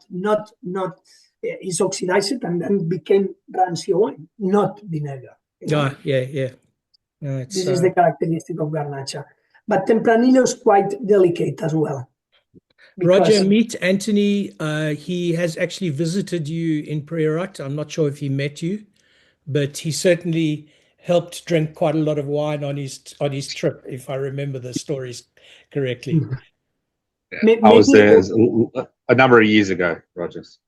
not is oxidized and then became rancio wine, not vinegar. Yeah. This is the characteristic of Garnacha. But Tempranillo is quite delicate as well. Roger, meet Anthony. He has actually visited you in Priorat. I'm not sure if he met you, but he certainly helped drink quite a lot of wine on his trip, if I remember the stories correctly. I was there a number of years ago, Rogers.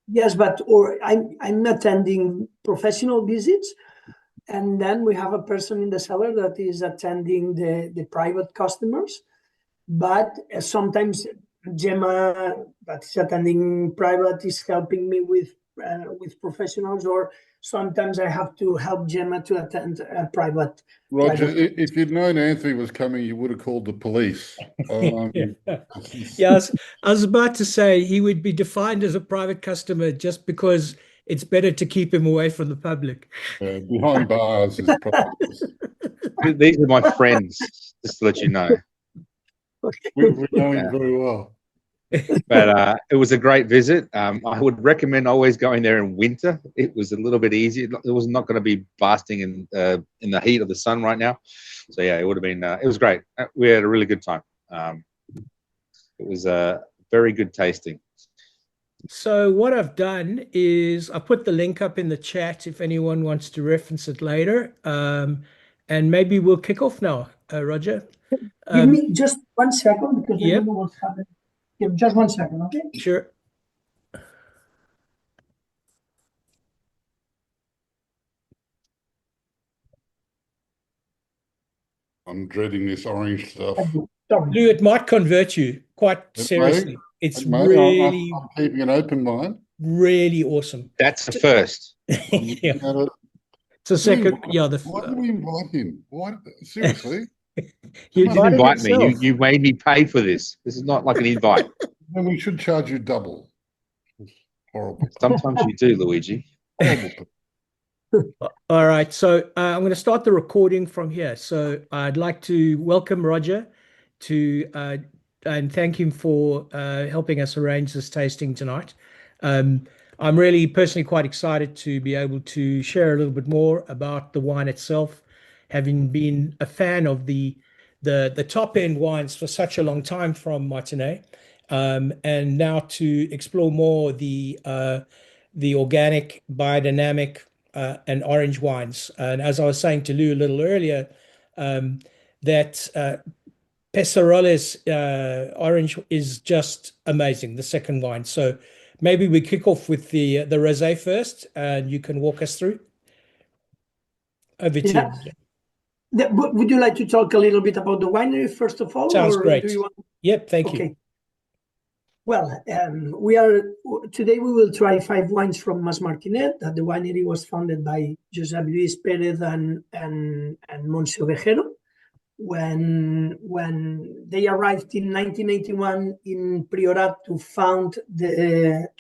Yes, but I'm attending professional visits, and then we have a person in the cellar that is attending the private customers. But sometimes Gemma, that is attending private, is helping me with professionals, or sometimes I have to help Gemma to attend a private. Roger, if you'd known Anthony was coming, you would have called the police. Yeah, I was about to say he would be defined as a private customer just because it's better to keep him away from the public. Behind bars is private. These are my friends, just to let you know. We know him very well. But it was a great visit. I would recommend always going there in winter. It was a little bit easier. It was not going to be basting in the heat of the sun right now. So yeah, it would have been. It was great. We had a really good time. It was very good tasting. So what I've done is I put the link up in the chat if anyone wants to reference it later. And maybe we'll kick off now, Roger. Give me just 1 second because I don't know what's happening. Give just 1 second, okay? Sure. I'm dreading this orange stuff. Lou, it might convert you quite seriously. It's really. I'm keeping an open mind. Really awesome. That's the first. Yeah. It's a second. Why did we invite him? Why? Seriously? You didn't invite me. You made me pay for this. This is not like an invite. Then we should charge you double. Horrible. Sometimes you do, Luigi. Horrible. All right. So I'm going to start the recording from here. So I'd like to welcome Roger and thank him for helping us arrange this tasting tonight. I'm really personally quite excited to be able to share a little bit more about the wine itself, having been a fan of the top end wines for such a long time from Martinet, and now to explore more the organic, biodynamic, and orange wines. And as I was saying to Lou a little earlier, that Pesseroles orange is just amazing, the second wine. So maybe we kick off with the rosé first, and you can walk us through. Over to you. Would you like to talk a little bit about the winery first of all? Sounds great. Yep, thank you. Well, today we will try 5 wines from Mas Martinet. The winery was founded by Josep Luis Pérez and Montse Ovejero. When they arrived in 1981 in Priorat to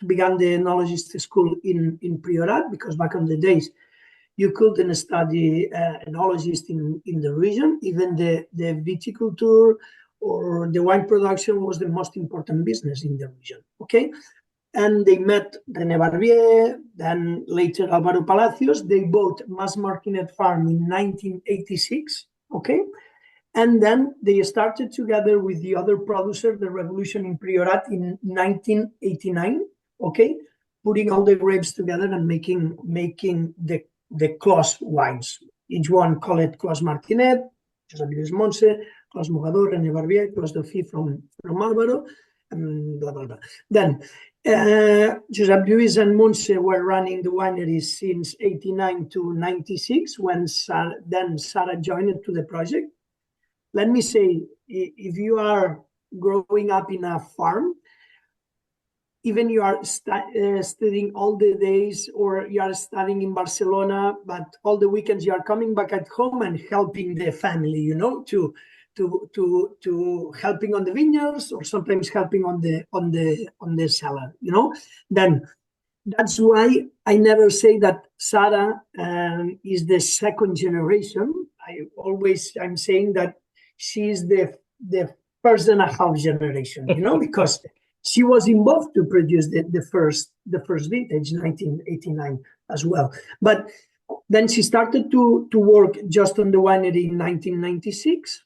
begin the enologist school in Priorat, because back in the days you couldn't study enologist in the region. Even the viticulture or the wine production was the most important business in the region, okay? And they met René Barbier, then later Álvaro Palacios. They bought Mas Martinet Farm in 1986, okay? And then they started together with the other producer, the Revolution in Priorat, in 1989, okay? Putting all the grapes together and making the Clos wines. Each one called it Clos Martinet, Josep Lluís Montse, Clos Mogador, René Barbier, Clos Dauphine from Álvaro, and blah, blah, blah. Then Josep Lluís and Montse were running the winery since 89 to 96, when Sarah joined to the project. Let me say, if you are growing up in a farm, even you are studying all the days, or you are studying in Barcelona, but all the weekends you are coming back at home and helping the family, you know, to helping on the vineyards, or sometimes helping on the cellar, you know. Then that's why I never say that Sarah is the second generation. I'm saying that she is the first and a half generation, you know, because She was involved to produce the first vintage, 1989 as well. But then she started to work just on the winery in 1996.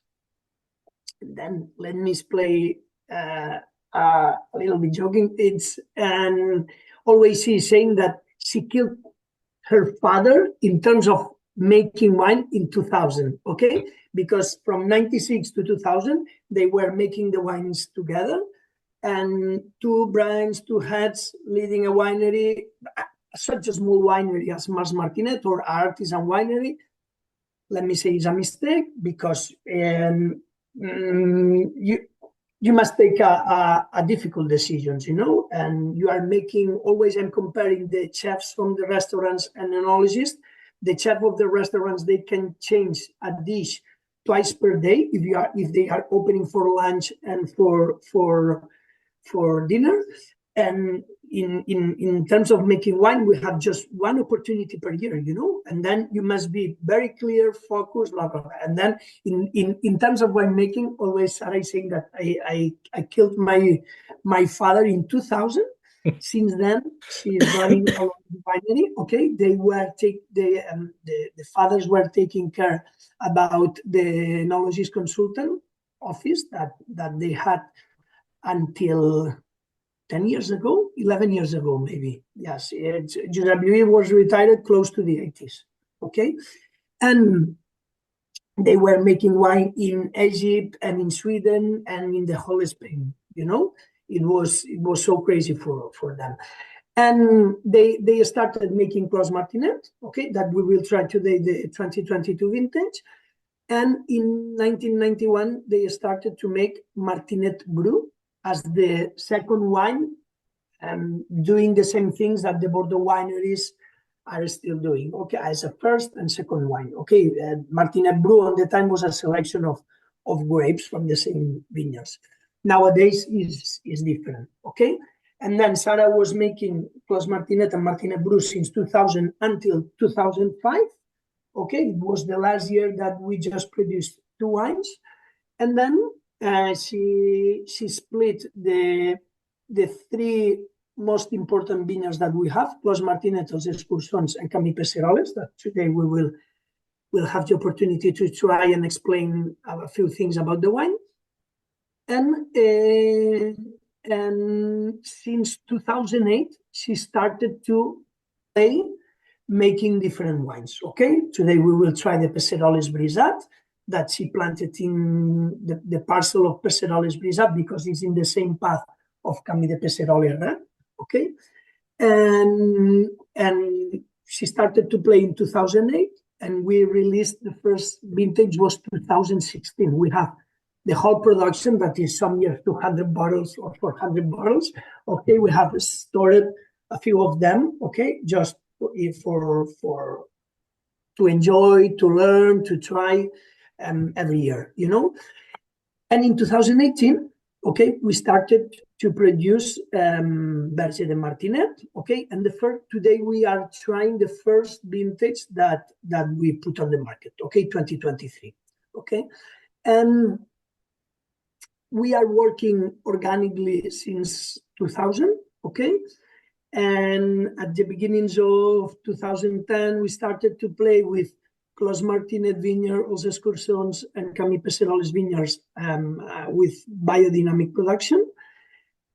Then let me play a little bit joking. And always she's saying that she killed her father in terms of making wine in 2000, okay? Because from 96 to 2000, they were making the wines together, and two brands, two heads leading a winery, such a small winery as Martinet or artisan winery. Let me say it's a mistake, because you must take a difficult decisions, and you are making always. I'm comparing the chefs from the restaurants and enologists. The chef of the restaurants, they can change a dish twice per day if they are opening for lunch and for dinner. And in terms of making wine, we have just one opportunity per year, and then you must be very clear, focused, blah, blah, blah. And then in terms of winemaking, always Sarah is saying that I killed my father in 2000. Since then, she is running a winery. Okay, the fathers were taking care about the enologist consultant office that they had until 10 years ago, 11 years ago, maybe. Yes, Giuseppe was retired close to the 80s. Okay, and they were making wine in Egypt and in Sweden and in the whole Spain. It was so crazy for them. And they started making Clos Martinet, okay, that we will try today, the 2022 vintage. And in 1991, they started to make Martinet Bru as the second wine, doing the same things that the Bordeaux wineries are still doing, okay, as a first and second wine. Okay, Martinet Bru on the time was a selection of grapes from the same vineyards. Nowadays is different, okay? And then Sarah was making Clos Martinet and Martinet Bru since 2000 until 2005, okay? It was the last year that we just produced two wines. And then she split the three most important vineyards that we have, Clos Martinet Els Escurcons and Cami Pesseroles, that today we'll have the opportunity to try and explain a few things about the wine. And since 2008, she started to play making different wines, okay? Today we will try the Pesseroles Brisat that she planted in the parcel of Pesseroles Brisat, because it's in the same path of Cami de Pesseroles, okay? And she started to play in 2008, and we released the first vintage was 2016. We have the whole production, that is some years 200 bottles or 400 bottles. Okay, we have stored a few of them. Okay, just for to enjoy, to learn, to try every year, And in 2018, okay, we started to produce Verge de Martinet. Okay, and today we are trying the first vintage that we put on the market. Okay, 2023. Okay, and we are working organically since 2000, okay? And at the beginnings of 2010, we started to play with Clos Martinet Vineyard, Els Escurcons, and Cami Pesseroles vineyards with biodynamic production.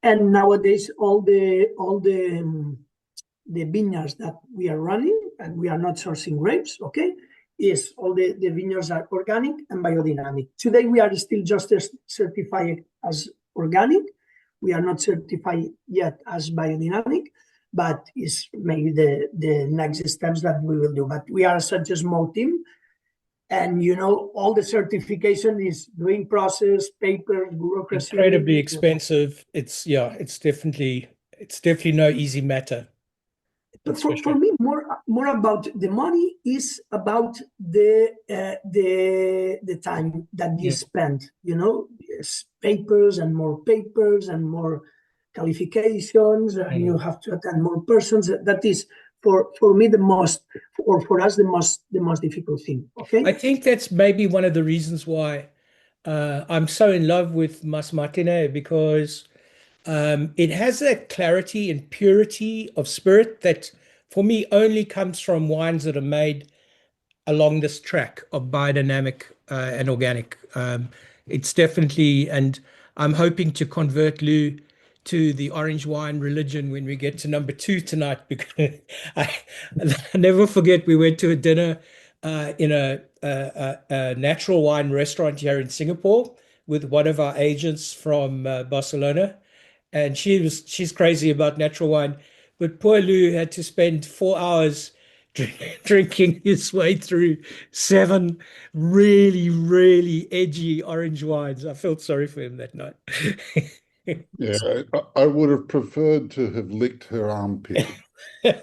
And nowadays, all the vineyards that we are running, and we are not sourcing grapes, okay? Is all the vineyards are organic and biodynamic. Today we are still just certified as organic. We are not certified yet as biodynamic, but it's maybe the next steps that we will do. But we are such a small team, and all the certification is doing process, paper, bureaucracy. Incredibly expensive. It's definitely no easy matter. But for me, more about the money is about the time that you spend. Papers and more qualifications, and you have to attend more persons. That is for me the most, or for us the most difficult thing. Okay, I think that's maybe one of the reasons why I'm so in love with Martinet, because It has a clarity and purity of spirit that for me only comes from wines that are made along this track of biodynamic and organic. It's definitely, and I'm hoping to convert Lou to the orange wine religion when we get to number 2 tonight, because I never forget we went to a dinner in a natural wine restaurant here in Singapore with one of our agents from Barcelona, and she's crazy about natural wine, but poor Lou had to spend 4 hours drinking his way through 7 really, really edgy orange wines. I felt sorry for him that night. Yeah, I would have preferred to have licked her armpit. Yeah,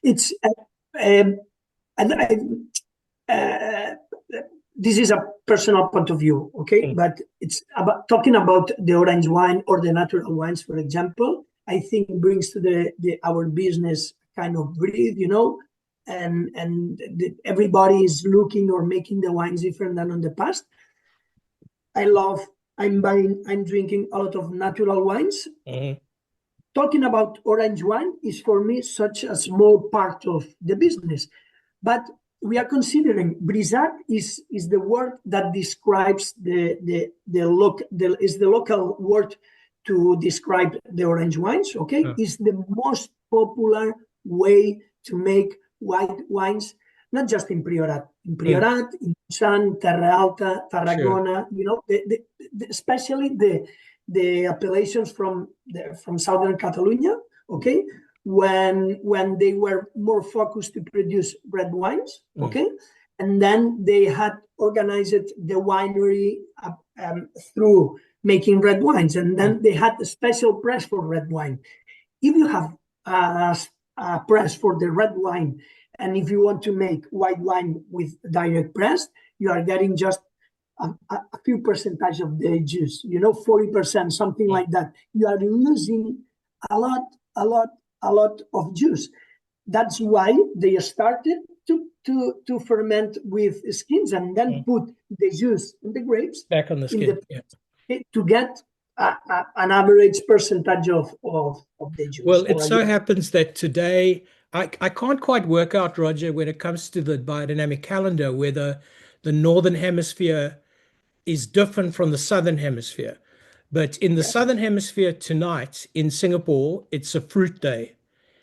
it's and this is a personal point of view, okay? But it's about talking about the orange wine or the natural wines, for example. I think brings to our business kind of breathe, and everybody is looking or making the wines different than on the past. I'm drinking a lot of natural wines. Talking about orange wine is for me such a small part of the business, but we are considering Brisat is the word that describes the local word to describe the orange wines. Okay, is the most popular way to make white wines, not just in Priorat, in Busan, Terra Alta, Tarragona. Especially the appellations from southern Catalonia. Okay, when they were more focused to produce red wines. Okay, and then they had organized the winery through making red wines, and then they had a special press for red wine. If you have a press for the red wine, and if you want to make white wine with direct press, you are getting just a few percentage of the juice, 40%, something like that. You are losing a lot of juice. That's why they started to ferment with skins and then put the juice in the grapes back on the skin to get an average percentage of the juice. Well, it so happens that today I can't quite work out, Roger, when it comes to the biodynamic calendar, whether the northern hemisphere is different from the southern hemisphere. But in the southern hemisphere tonight in Singapore, it's a fruit day.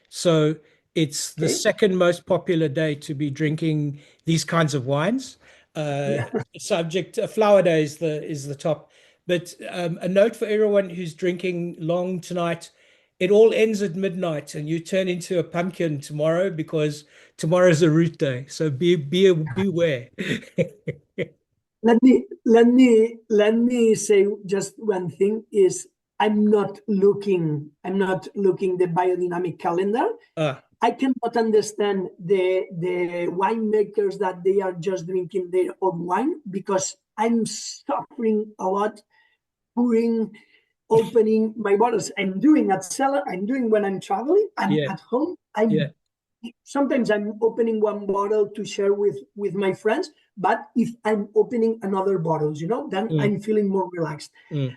So it's the second most popular day to be drinking these kinds of wines. Flower day is the top. But a note for everyone who's drinking long tonight: it all ends at midnight, and you turn into a pumpkin tomorrow, because tomorrow is a root day. So beware. Let me say just one thing is I'm not looking the biodynamic calendar. I cannot understand the winemakers that they are just drinking their own wine, because I'm suffering a lot opening my bottles. I'm doing at cellar, I'm doing when I'm traveling, I'm at home. Sometimes I'm opening one bottle to share with my friends, but if I'm opening another bottles, then I'm feeling more relaxed.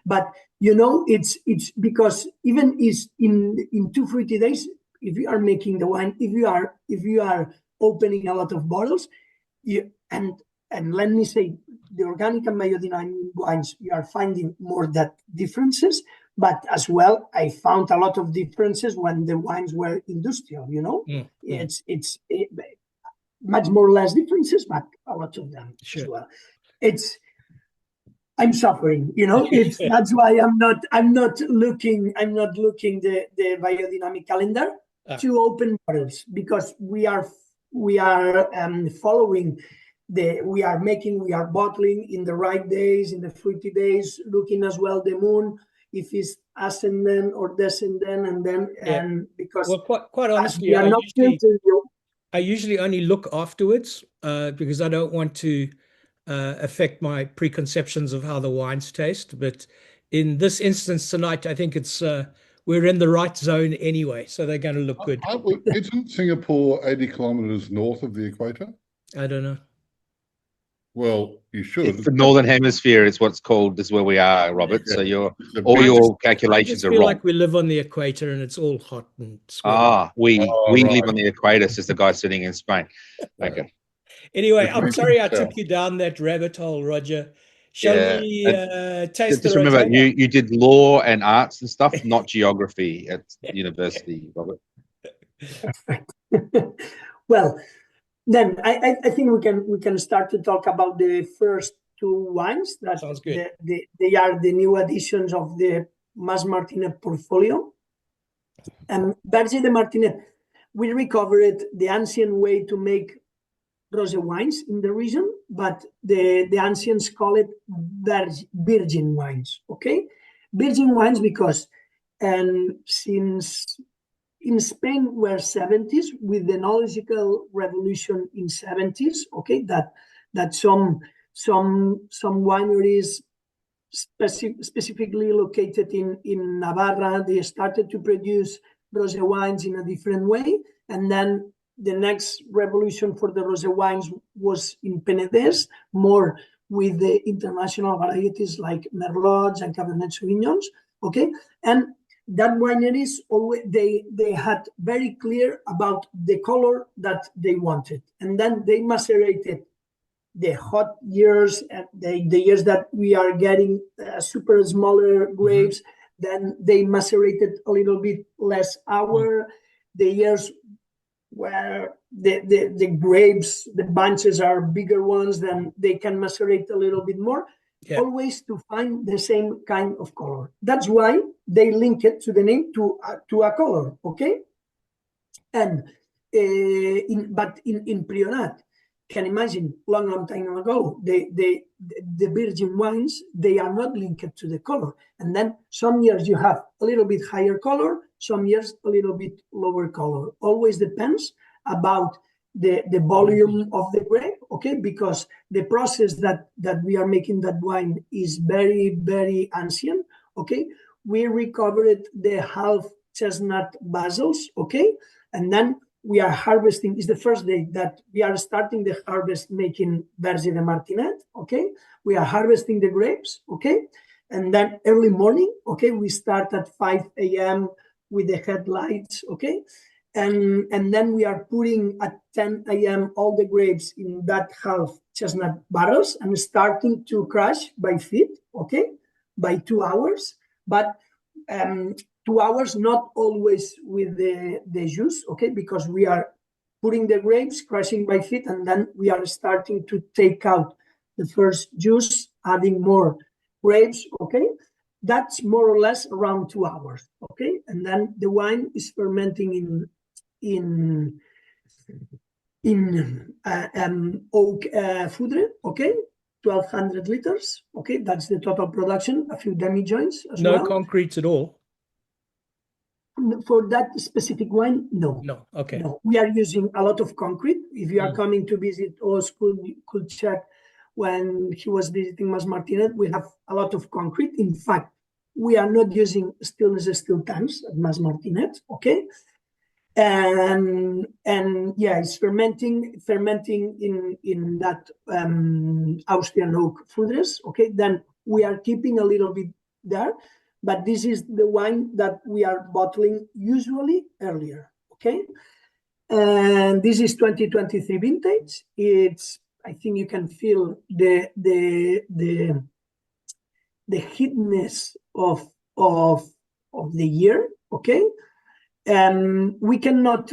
But it's because even is in 2 fruity days, if you are making the wine, if you are opening a lot of bottles, and let me say, the organic and biodynamic wines, you are finding more that differences. But as well, I found a lot of differences when the wines were industrial. It's much more or less differences, but a lot of them as well. I'm suffering. That's why I'm not looking the biodynamic calendar to open bottles, because we are following we are bottling in the right days, in the fruity days, looking as well the moon, if it's ascendant or descendant, and then because quite honestly, I usually only look afterwards because I don't want to affect my preconceptions of how the wines taste. But in this instance tonight, I think it's we're in the right zone anyway, so they're going to look good. Isn't Singapore 80 kilometers north of the equator? I don't know. Well, you should. It's the Northern Hemisphere is what's called, is where we are, Robert. So all your calculations I are feel wrong. like we live on the equator and it's all hot and sweaty. We right. live on the equator, says the guy sitting in Spain. Okay. Anyway, I'm sorry I tell. took you down that rabbit hole, Roger. Shall we taste Just the remember, rotana? you did law and arts and stuff, not geography at university, Robert. Well, then I think we can start to talk about the first two wines that Sounds good. they are the new additions of the Mas Martinet portfolio. And Verge de Martinet, we recovered the ancient way to make rosé wines in the region, but the ancients call it virgin wines. Okay, virgin wines because since in Spain were 70s with the knowledgeable revolution in 70s. Okay, that some wineries specifically located in Navarra, they started to produce rosé wines in a different way, and then the next revolution for the rosé wines was in Penedès, more with the international varieties like Merlots and Cabernet Sauvignons. Okay, and that wineries always they had very clear about the color that they wanted, and then they macerated the hot years and the years that we are getting super smaller grapes. Then they macerated a little bit less hour. The years where the grapes, the bunches are bigger ones, then they can macerate a little bit more. Yeah. Always to find the same kind of color. That's why they link it to the name to a color, okay? And in Priorat, can imagine long time ago, the virgin wines, they are not linked to the color. And then some years you have a little bit higher color, some years a little bit lower color. Always depends about the volume of the grape, okay? Because the process that we are making that wine is very, very ancient, okay? We recovered the half chestnut basils, okay? And then we are harvesting, it's the first day that we are starting the harvest making Verge de Martinet, okay? We are harvesting the grapes, okay? And then early morning, okay, we start at 5 a.m. with the headlights, okay? And then we are putting at 10 a.m. all the grapes in that half chestnut barrels and starting to crush by feet, okay, by 2 hours. But 2 hours, not always with the juice, okay, because we are putting the grapes, crushing by feet, and then we are starting to take out the first juice, adding more grapes, okay. That's more or less around 2 hours, okay. And then the wine is fermenting in oak foudre, okay, 1,200 liters, okay. That's the total production. A few demi joints as well. No concretes at all. For that specific wine, no. No, okay. No, we are using a lot of concrete. If you are coming to visit us, could check when he was visiting Mas Martinet, we have a lot of concrete. In fact, we are not using stainless steel tanks at Mas Martinet, okay? And yeah, it's fermenting in that Austrian oak foudres, okay? Then we are keeping a little bit there, but this is the wine that we are bottling usually earlier, okay? And this is 2023 vintage. It's, I think you can feel the heatness of the year, okay? We cannot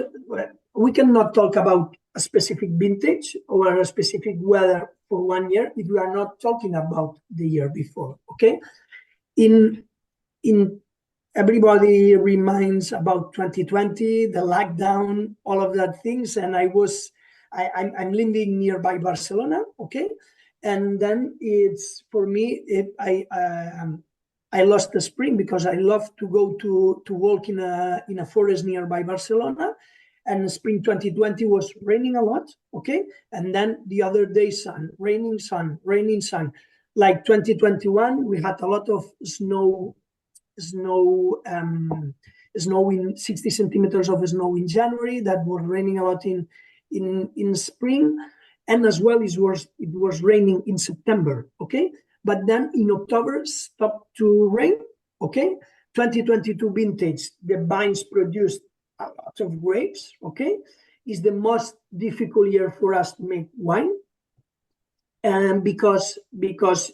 talk about a specific vintage or a specific weather for 1 year if we are not talking about the year before, okay? In everybody reminds about 2020, the lockdown, all of that things, and I'm living nearby Barcelona, okay, and then it's for me I lost the spring because I love to go to walk in a forest nearby Barcelona, and spring 2020 was raining a lot, okay, and then the other day sun, raining sun. Like 2021, we had a lot of snow in 60 centimeters of snow in January. That was raining a lot in spring, and as well it was raining in September, okay? But then in October stopped to rain, okay? 2022 vintage, the vines produced a lot of grapes, okay? Is the most difficult year for us to make wine. And because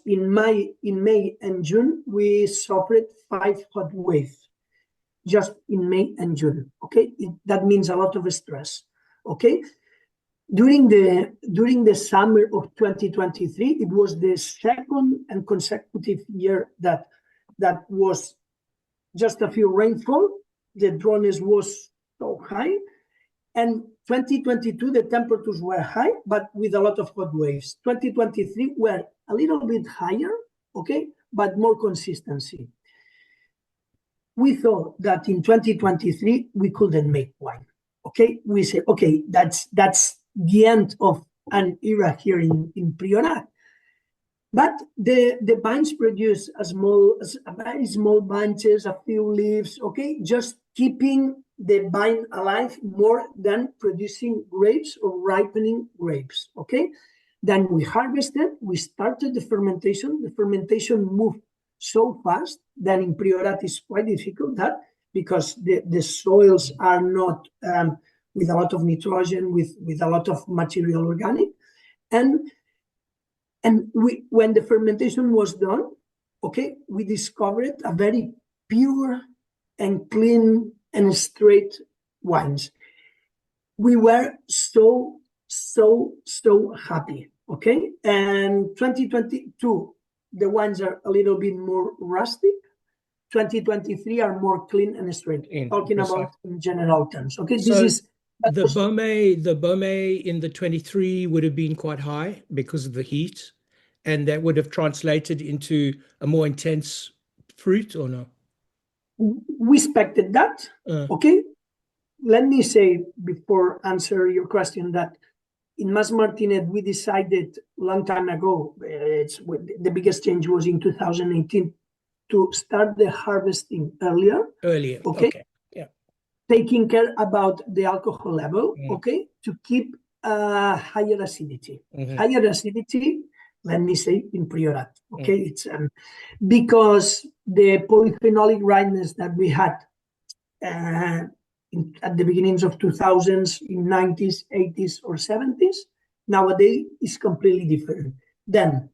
in May and June, we suffered 5 hot waves, just in May and June, okay? That means a lot of stress, okay? During the summer of 2023, it was the second and consecutive year that was just a few rainfall. The dryness was so high. And 2022, the temperatures were high, but with a lot of hot waves. 2023 were a little bit higher, okay, but more consistency. We thought that in 2023, we couldn't make wine, okay? We said, okay, that's the end of an era here in Priorat. But the vines produce very small bunches, a few leaves, okay? Just keeping the vine alive more than producing grapes or ripening grapes, okay? Then we harvested, we started the fermentation. The fermentation moved so fast that in Priorat is quite difficult because the soils are not with a lot of nitrogen, with a lot of material organic. And when the fermentation was done, okay, we discovered a very pure and clean and straight wines. We were so happy, okay? And 2022, the wines are a little bit more rustic. 2023 are more clean and straight, talking about in general terms, okay? So this is the Beaumet in the 23 would have been quite high because of the heat, and that would have translated into a more intense fruit, or no? We expected that, okay? Let me say, before answer your question, that in Mas Martinet, we decided a long time ago, the biggest change was in 2018, to start the harvesting earlier. Okay. Yeah. Taking care about the alcohol level, okay, to keep higher acidity. Higher acidity, let me say, in Priorat, okay? It's because the polyphenolic ripeness that we had at the beginnings of 2000s, in 90s, 80s, or 70s, nowadays is completely different. Then,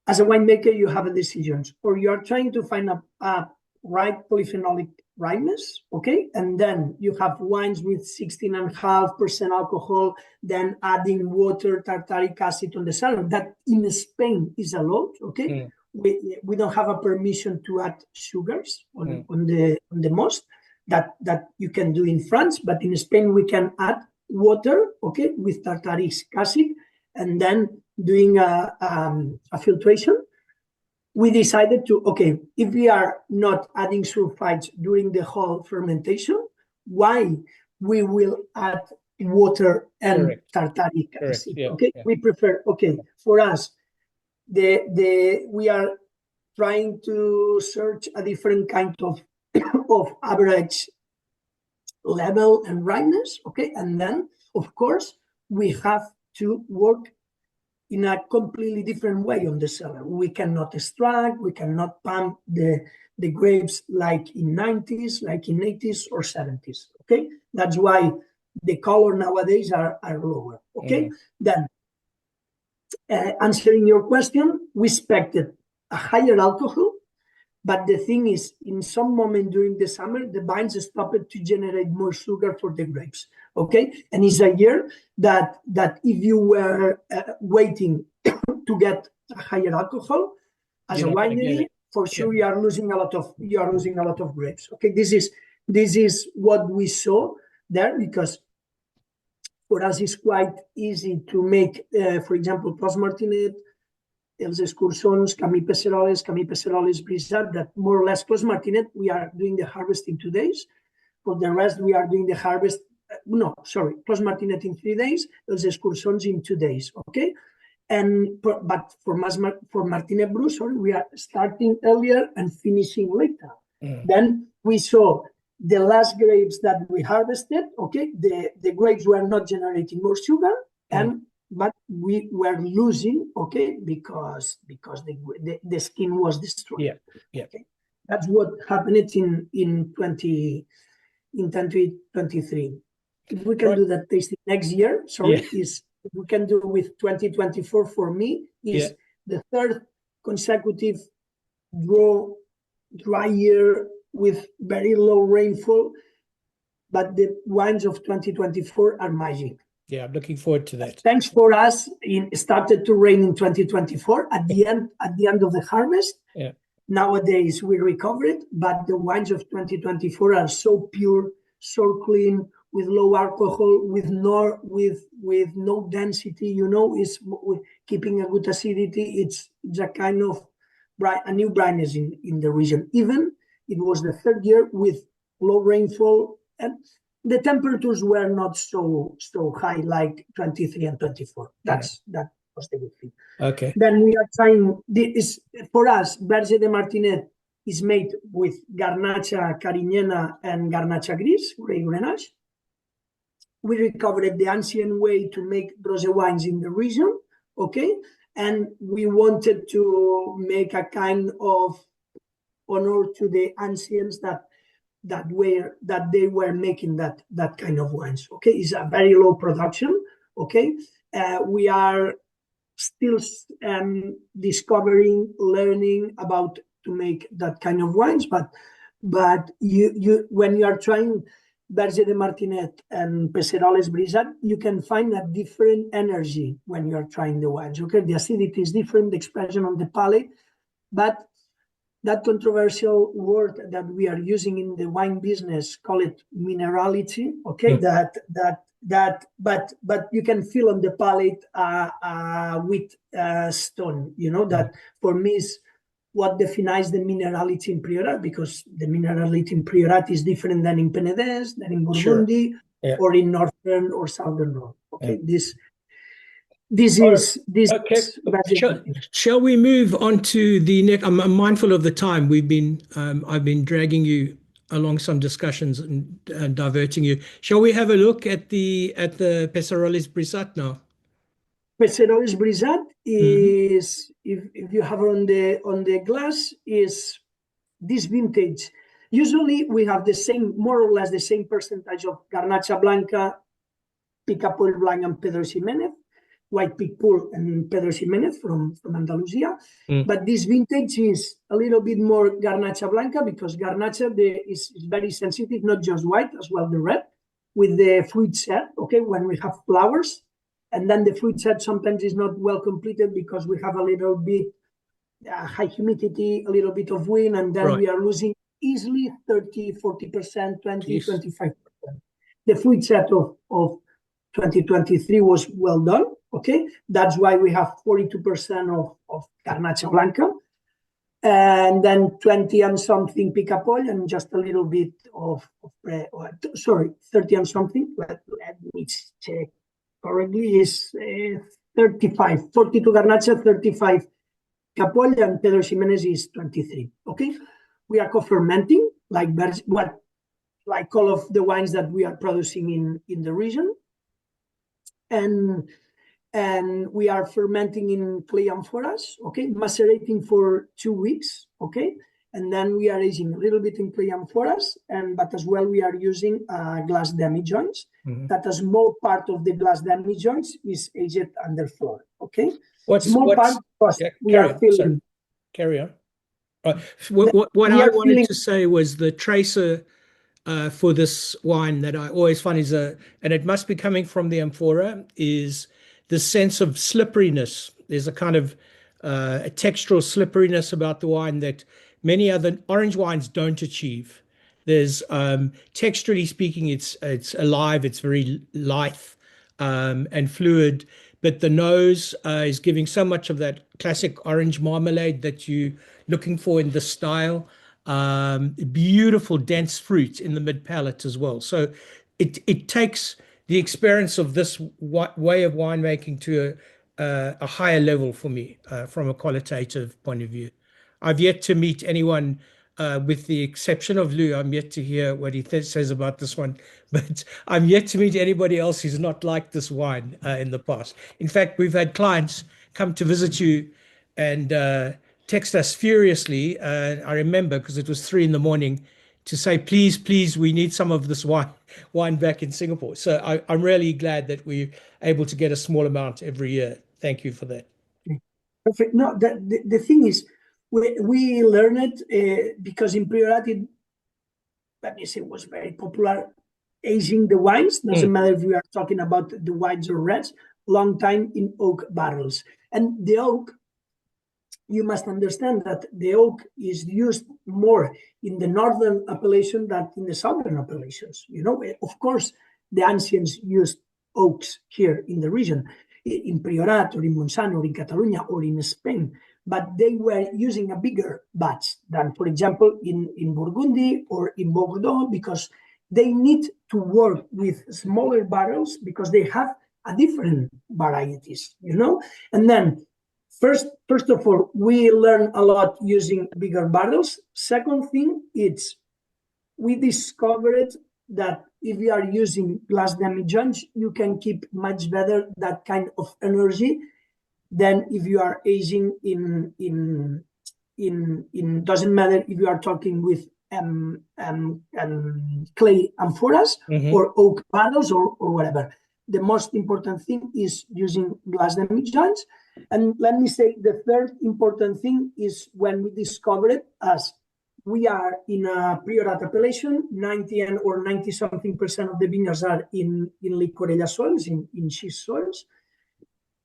as a winemaker, you have a decision, or you are trying to find a right polyphenolic ripeness, okay? And then you have wines with 16.5% alcohol, then adding water, tartaric acid on the cellar. That in Spain is allowed, okay? We don't have a permission to add sugars on the most that you can do in France, but in Spain we can add water, okay, with tartaric acid, and then doing a filtration. We decided to, okay, if we are not adding sulfites during the whole fermentation, why we will add water and tartaric acid? Okay, we prefer, okay, for us, we are trying to search a different kind of average level and ripeness, okay, and then of course we have to work in a completely different way on the cellar. We cannot extract, we cannot pump the grapes like in 90s, like in 80s or 70s, okay? That's why the color nowadays are lower, okay? Then, answering your question, we expected a higher alcohol, but the thing is, in some moment during the summer, the vines stopped to generate more sugar for the grapes, okay? And it's a year that if you were waiting to get a higher alcohol, as a winery, for sure you are losing a lot of grapes, okay? This is what we saw there, because for us it's quite easy to make, for example, Clos Martinet, Els Escurcons, Cami Pesseroles, Brisat, that more or less Clos Martinet, we are doing the harvest in 2 days. For the rest, we are doing the harvest, Clos Martinet in 3 days, Els Escurcons in 2 days, okay? But for Martinet Bru, we are starting earlier and finishing later. Then we saw the last grapes that we harvested, okay? The grapes were not generating more sugar, and but we were losing, okay, because the skin was destroyed. Yeah, yeah. Okay? That's what happened in 2023. If we can do that tasting next year, is if we can do with 2024 for me is the third consecutive dry year with very low rainfall, but the wines of 2024 are magic. Yeah, I'm looking forward to that. Thanks for us. It started to rain in 2024 at the end of the harvest. Yeah. Nowadays we recover it, but the wines of 2024 are so pure, so clean, with low alcohol, with no density. You know, is keeping a good acidity. It's a kind of a new brightness in the region. Even it was the third year with low rainfall, and the temperatures were not so high like 23 and 24. That was the good thing. Okay. Then we are trying this for us. Verge de Martinet is made with Garnacha Carignana and Garnacha Gris, Grey Grenache. We recovered the ancient way to make rosé wines in the region, okay? And we wanted to make a kind of honor to the ancients that they were making that kind of wines, okay? It's a very low production, okay? We are still discovering, learning about to make that kind of wines, but you when you are trying Verge de Martinet and Pesseroles Brisat, you can find a different energy when you are trying the wines, okay? The acidity is different, the expression on the palate, but that controversial word that we are using in the wine business, call it minerality, okay? But you can feel on the palate with stone, you know, that for me is what defines the minerality in Priorat, because the minerality in Priorat is different than in Penedès, than in Burgundy, or in Northern or Southern Rhone. Okay, this is okay. Shall we move on to the next? I'm mindful of the time. I've been dragging you along some discussions and diverting you. Shall we have a look at the Pesseroles Brisat now? Pesseroles Brisat is, if you have on the glass, is this vintage. Usually we have the same, more or less the same percentage of Garnacha Blanca, Picapol Blanc, and Pedro Ximénez, White Picpoul and Pedro Ximénez from Andalusia. But this vintage is a little bit more Garnacha Blanca, because Garnacha is very sensitive, not just white, as well the red, with the fruit set, okay, when we have flowers. And then the fruit set sometimes is not well completed because we have a little bit high humidity, a little bit of wind, and then we are losing easily 30, 40%, 20, 25%. The fruit set of 2023 was well done, okay? That's why we have 42% of Garnacha Blanca, and then 20 and something Picapol, and just a little bit of 30 and something. Let me check correctly, is 35, 42 Garnacha, 35 Capol, and Pedro Ximénez is 23. Okay, we are co-fermenting like all of the wines that we are producing in the region, and we are fermenting in clay amphoras. Okay, macerating for 2 weeks. Okay. And then we are aging a little bit in clay amphoras, but as well we are using glass demi-joints. That a small part of the glass demi-joints is aged under floor. Okay, small part because we are filling. Carry on. What I wanted to say was the tracer for this wine that I always find is and it must be coming from the amphora, is the sense of slipperiness. There's a kind of a textural slipperiness about the wine that many other orange wines don't achieve. There's texturally speaking, it's alive, it's very lithe and fluid, but the nose is giving so much of that classic orange marmalade that you're looking for in the style. Beautiful dense fruit in the mid palate as well. So it takes the experience of this way of winemaking to a higher level for me from a qualitative point of view. I've yet to meet anyone with the exception of Lou. I'm yet to hear what he says about this one, but I'm yet to meet anybody else who's not liked this wine in the past. In fact, we've had clients come to visit you and text us furiously. I remember because it was 3 a.m. to say, please, please, we need some of this wine back in Singapore. So I'm really glad that we're able to get a small amount every year. Thank you for that. Perfect. No, the thing is, we learned it because in Priorat, let me say, it was very popular aging the wines. Doesn't matter if we are talking about the whites or reds, long time in oak barrels. And the oak, you must understand that the oak is used more in the northern appellation than in the southern appellations. You know, of course, the ancients used oaks here in the region, in Priorat or in Montsant or in Catalonia or in Spain, but they were using a bigger batch than, for example, in Burgundy or in Bordeaux, because they need to work with smaller barrels because they have a different varieties, you know. And then first of all, we learn a lot using bigger barrels. Second thing, it's we discovered that if you are using glass demi-junge, you can keep much better that kind of energy than if you are aging in doesn't matter if you are talking with clay amphoras or oak barrels or whatever. The most important thing is using glass demi-junge. And let me say the third important thing is when we discovered it, as we are in a Priorat appellation, 90 or 90-something% of the vineyards are in Licorella soils, in schist soils,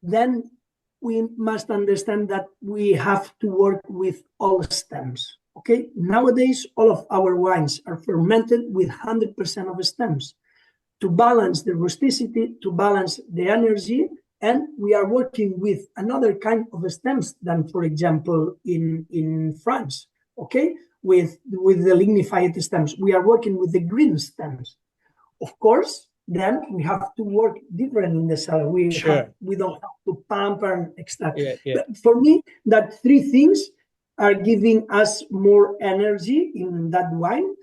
then we must understand that we have to work with all stems. Okay, nowadays all of our wines are fermented with 100% of stems to balance the rusticity, to balance the energy, and we are working with another kind of stems than, for example, in France. Okay, with the lignified stems, we are working with the green stems. Of course, then we have to work different in the cellar. We don't have to pump and extract. But for me, that three things are giving us more energy in that wine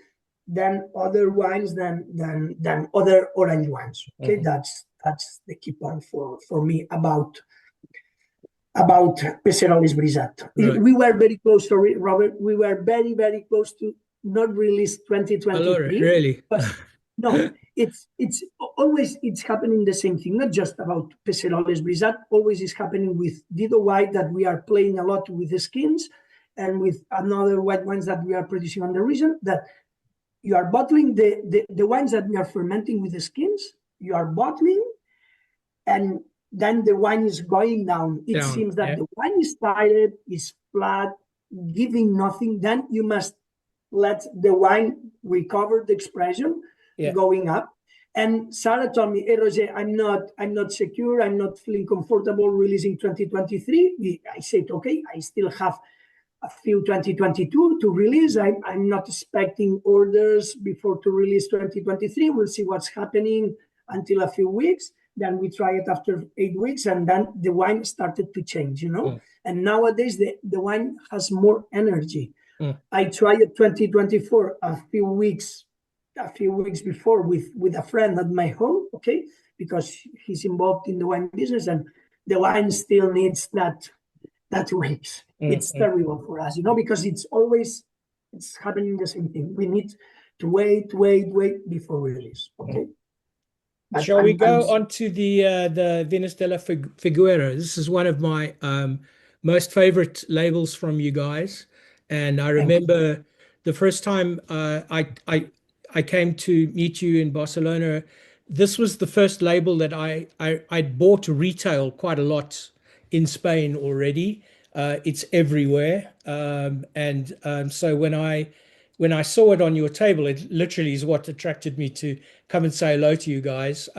than other wines, than other orange wines. Okay, that's the key point for me about Pesseroles Brisat. Right. We were very close, sorry, Robert. We were very, very close to not release 2023. Really? No, it's always happening the same thing. Not just about Pesseroles Brisat. Always is happening with Dido White, that we are playing a lot with the skins, and with another white wines that we are producing on the region. That you are bottling the wines that we are fermenting with the skins. You are bottling, and then the wine is going down. It seems that the wine is tired, is flat, giving nothing. Then you must let the wine recover the expression, going up. And Sarah told me, "Hey, Roger, I'm not secure. I'm not feeling comfortable releasing 2023." I said, "Okay, I still have a few 2022 to release. I'm not expecting orders before to release 2023. We'll see what's happening until a few weeks." Then we try it after 8 weeks, and then the wine started to change, you know. And nowadays the wine has more energy. I tried it 2024 a few weeks before with a friend at my home, okay, because he's involved in the wine business, and the wine still needs that weeks. It's terrible for us, you know, because it's happening the same thing. We need to wait before we release, okay. Shall we go on to the Vinos della Figuera? This is one of my most favorite labels from you guys, and I remember the first time I came to meet you in Barcelona. This was the first label that I'd bought retail quite a lot in Spain already. It's everywhere, so when I saw it on your table, it literally is what attracted me to come and say hello to you guys.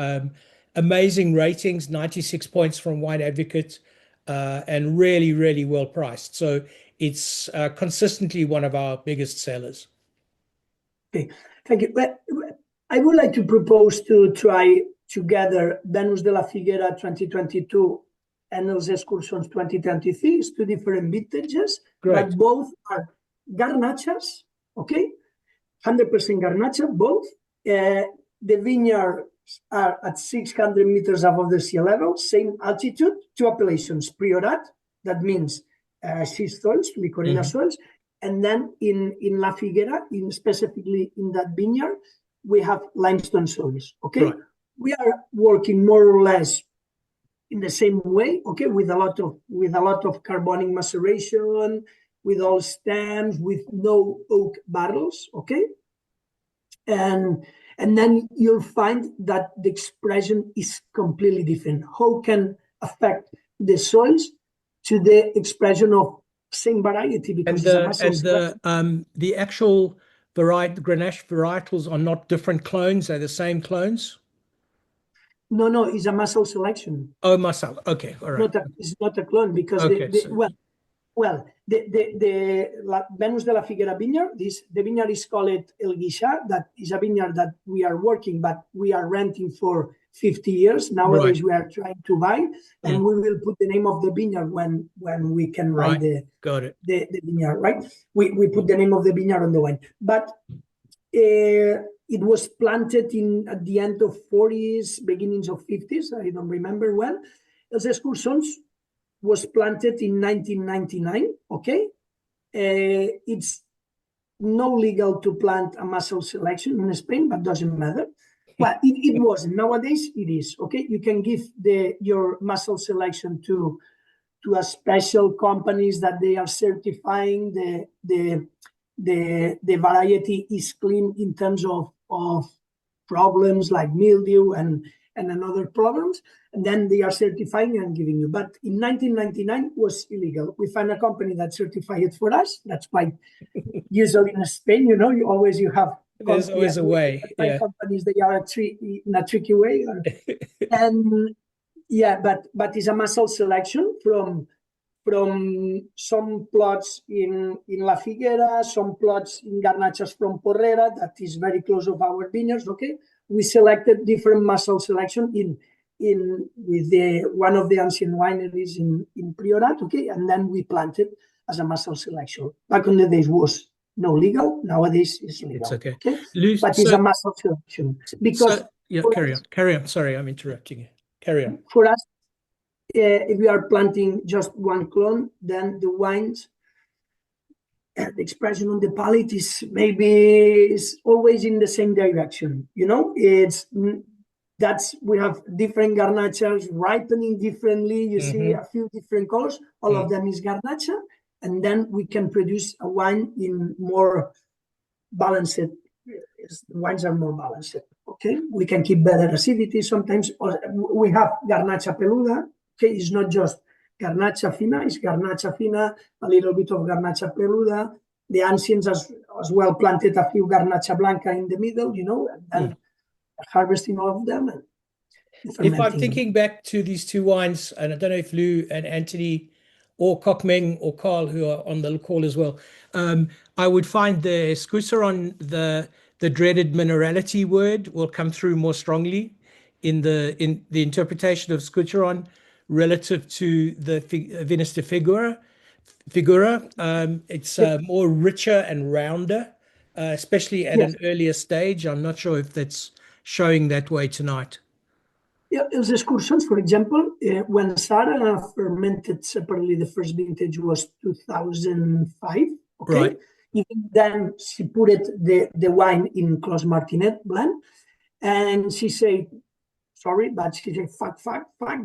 Amazing ratings, 96 points from Wine Advocate, and really, really well priced. So it's consistently one of our biggest sellers. Okay, thank you. Well, I would like to propose to try together Vinos della Figuera 2022 and Els Escurcons 2023. It's two different vintages, but both are garnachas. okay? 100% Garnacha, both. The vineyards are at 600 meters above the sea level, same altitude, 2 appellations, Priorat, that means schist soils, Licorina soils, and then in La Figuera, specifically in that vineyard, we have limestone soils, okay? Right. We are working more or less in the same way, okay, with a lot of carbonic maceration, with all stems, with no oak barrels, okay? And then you'll find that the expression is completely different. How can affect the soils to the expression of same variety? Because the actual Grenache varietals are not different clones; they're the same clones. No, it's a muscle selection. Oh, muscle. Okay, all right. It's not a clone because the Venus de la Figuera vineyard, the vineyard is called El Guixar. That is a vineyard that we are working, but we are renting for 50 years. Nowadays, we are trying to buy, and we will put the name of the vineyard when we can write the vineyard, right? We put the name of the vineyard on the wine. But it was planted at the end of 40s, beginnings of 50s. I don't remember well. Els Escurcons was planted in 1999, okay? It's no legal to plant a muscle selection in Spain, but doesn't matter. Well, it wasn't. Nowadays, it is, okay? You can give your muscle selection to a special companies that they are certifying the variety is clean in terms of problems like mildew and other problems, and then they are certifying and giving you. But in 1999 was illegal. We found a company that certified it for us. That's quite usual in Spain, you have. There's always a way. Yeah. Companies, they are in a tricky way. And but it's a muscle selection from some plots in La Figuera, some plots in Garnachas from Porrera, that is very close of our vineyards, okay? We selected different muscle selection with one of the ancient wineries in Priorat, okay? And then we planted as a muscle selection. Back in the days was no legal, nowadays it's legal. It's okay. But it's a muscle selection. Because carry on. Sorry, I'm interrupting you. Carry on. For us, if we are planting just one clone, then the wines, the expression on the palate is always in the same direction. We have different garnachas ripening differently. You see a few different colors. All of them is garnacha, and then we can produce a wine in more balanced. Wines are more balanced. Okay, we can keep better acidity. Sometimes we have garnacha peluda. Okay, it's not just Garnacha fina, it's Garnacha fina, a little bit of Garnacha peluda. The ancients as well planted a few Garnacha blanca in the middle, and harvesting all of them. If I'm thinking back to these two wines, and I don't know if Lou and Anthony or Kokmeng or Carl, who are on the call as well, I would find the Escurcon, the dreaded minerality word will come through more strongly in the interpretation of Escurcon relative to the Venus de Figuera. It's more richer and rounder, especially at an earlier stage. I'm not sure if that's showing that way tonight. Yeah, Els Escurcons, for example, when Sarah fermented separately, the first vintage was 2005. Okay, right. Even then, she put the wine in Clos Martinet blend, and she said, sorry, but she said, fuck,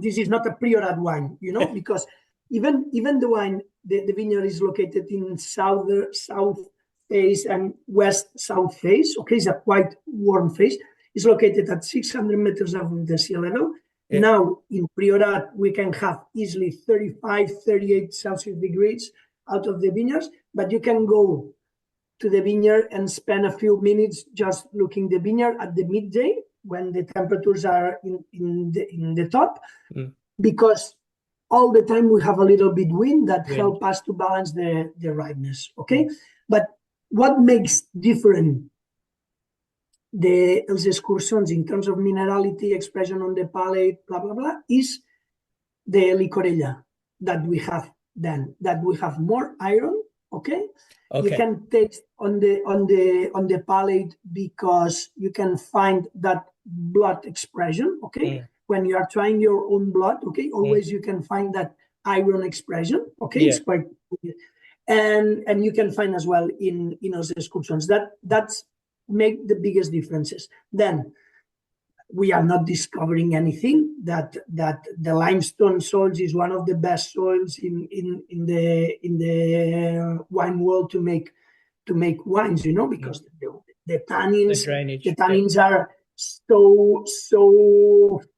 this is not a Priorat wine, because even the wine, the vineyard is located in south face and west-south face. Okay, it's a quite warm face. It's located at 600 meters above the sea level. Yeah. Now, in Priorat, we can have easily 35, 38 Celsius degrees out of the vineyards, but you can go to the vineyard and spend a few minutes just looking the vineyard at the midday, when the temperatures are in the top, because all the time we have a little bit wind that help us to balance the ripeness, okay? But what makes different the Els Escurcons in terms of minerality, expression on the palate, blah, blah, blah, is the licorella that we have then, that we have more iron, Okay? Okay. You can taste on the palate because you can find that blood expression. Okay, when you are trying your own blood, okay, always you can find that iron expression. Okay, it's quite, and you can find as well in Els Escurcons. That's make the biggest differences. Then we are not discovering anything. That the limestone soils is one of the best soils in the wine world to make wines, because the tannins are so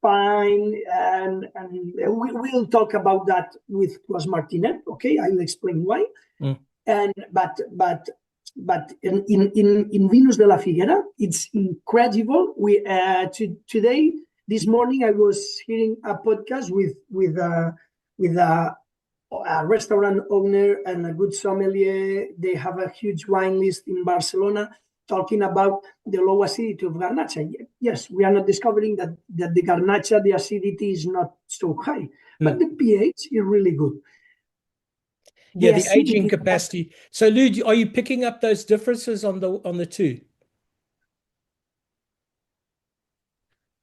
fine, and we'll talk about that with Clos Martinet. Okay, I'll explain why. And but in Vinos de la Figuera, it's incredible. Today, this morning, I was hearing a podcast with a restaurant owner and a good sommelier. They have a huge wine list in Barcelona, talking about the low acidity of Garnacha. Yes, we are not discovering that the Garnacha, the acidity is not so high, but the pH is really good. The aging capacity. So, Lou, are you picking up those differences on the two?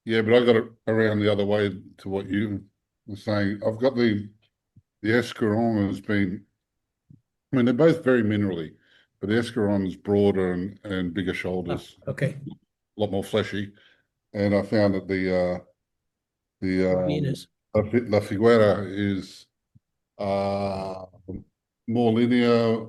Yeah, but I got it around the other way to what you were saying. I've got the Escuron has been, I mean, they're both very minerally, but the Escuron is broader and bigger shoulders. Okay. A lot more fleshy. And I found that the La Figuera is more linear,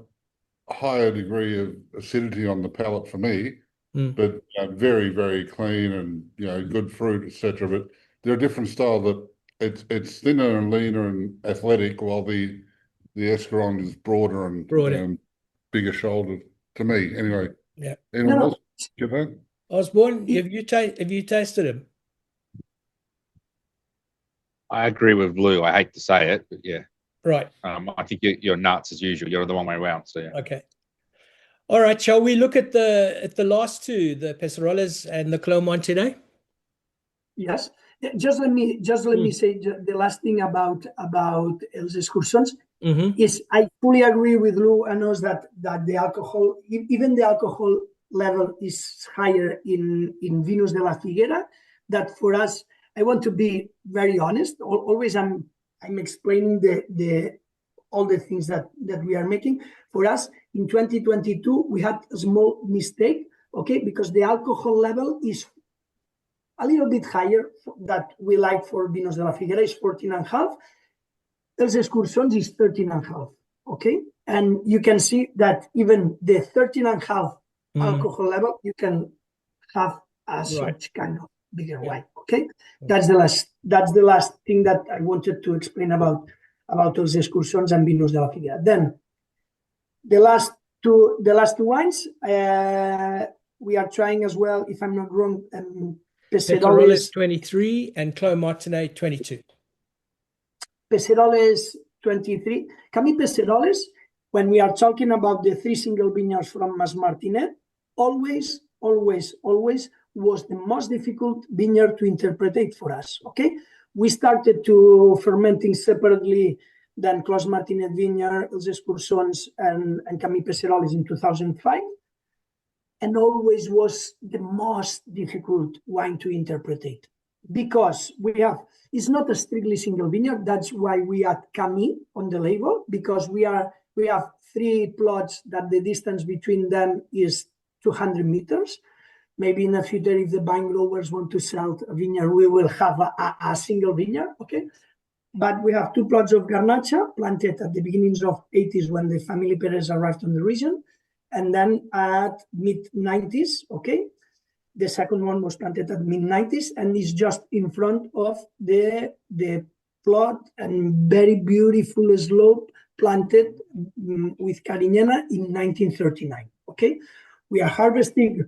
higher degree of acidity on the palate for me, but very, very clean and good fruit, etc. But they're a different style that it's thinner and leaner and athletic, while the Escuron is broader and bigger shouldered. To me, anyway. Yeah. Anyone else get that? Osborne, have you tasted him? I agree with Lou. I hate to say it, but yeah. Right. I think you're nuts as usual. You're the one way around. So yeah. Okay. All right. Shall we look at the last two, the Pesseroles and the Clos Martinet? Yes. Just let me say the last thing about Els Escurcons is I fully agree with Lou and us that the alcohol, even the alcohol level, is higher in Vinos de la Figuera. That for us, I want to be very honest. Always I'm explaining all the things that we are making. For us, in 2022, we had a small mistake, okay, because the alcohol level is a little bit higher that we like for Vinos de la Figuera, is 14.5. Els Escurcons is 13.5, okay? And you can see that even the 13.5 alcohol level, you can have such kind of bigger wine, okay? That's the last thing that I wanted to explain about Els Escurcons and Vinos de la Figuera. Then the last two wines, we are trying as well, if I'm not wrong, Pesseroles 23 and Clos Martinet 22. Pesseroles 23. Cami Pesseroles, when we are talking about the three single vineyards from Mas Martinet, always was the most difficult vineyard to interpret for us, okay? We started to fermenting separately than Clos Martinet vineyard, Els Escurcons, and Cami Pesseroles in 2005. And always was the most difficult wine to interpret, because it's not a strictly single vineyard. That's why we add Cami on the label, because we have three plots that the distance between them is 200 meters. Maybe in the future, if the vine growers want to sell a vineyard, we will have a single vineyard, okay? But we have two plots of Garnacha planted at the beginnings of 80s when the family Perez arrived on the region. And then at mid-90s, okay? The second one was planted at mid-90s and is just in front of the plot and very beautiful slope planted with Cariñena in 1939, okay? We are harvesting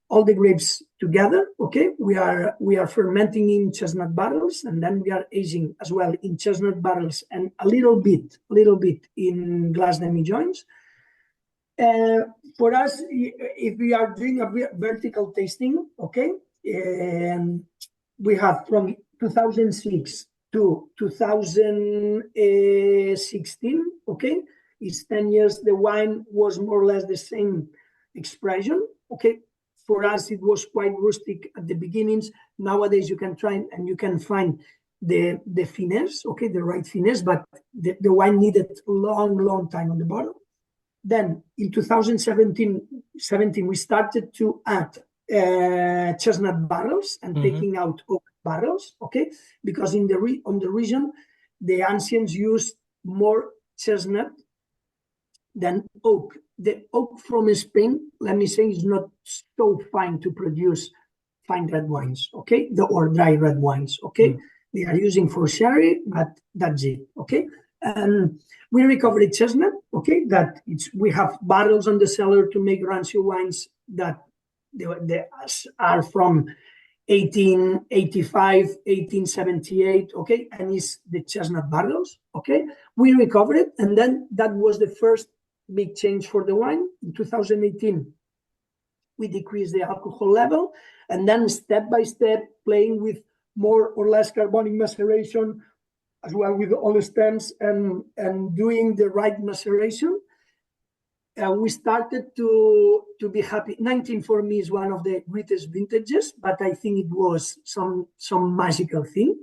all the grapes together, okay? We are fermenting in chestnut barrels, and then we are aging as well in chestnut barrels and a little bit in glass demi-joints. For us, if we are doing a vertical tasting, okay, we have from 2006 to 2016, okay, is 10 years, the wine was more or less the same expression. Okay, for us it was quite rustic at the beginnings. Nowadays you can try and you can find the finesse, okay, the right finesse, but the wine needed a long time on the bottle. Then in 2017 we started to add chestnut barrels and taking out oak barrels, okay, because on the region the ancients used more chestnut than oak. The oak from Spain, let me say, is not so fine to produce fine red wines, okay, or dry red wines, okay. They are using for sherry, but that's it, okay. And we recovered chestnut, okay, that we have barrels on the cellar to make rancio wines that they are from 1885, 1878, okay, and it's the chestnut barrels, okay. We recovered it, and then that was the first big change for the wine. In 2018, we decreased the alcohol level, and then step by step, playing with more or less carbonic maceration, as well with all the stems, and doing the right maceration, we started to be happy. 19 for me is one of the greatest vintages, but I think it was some magical thing.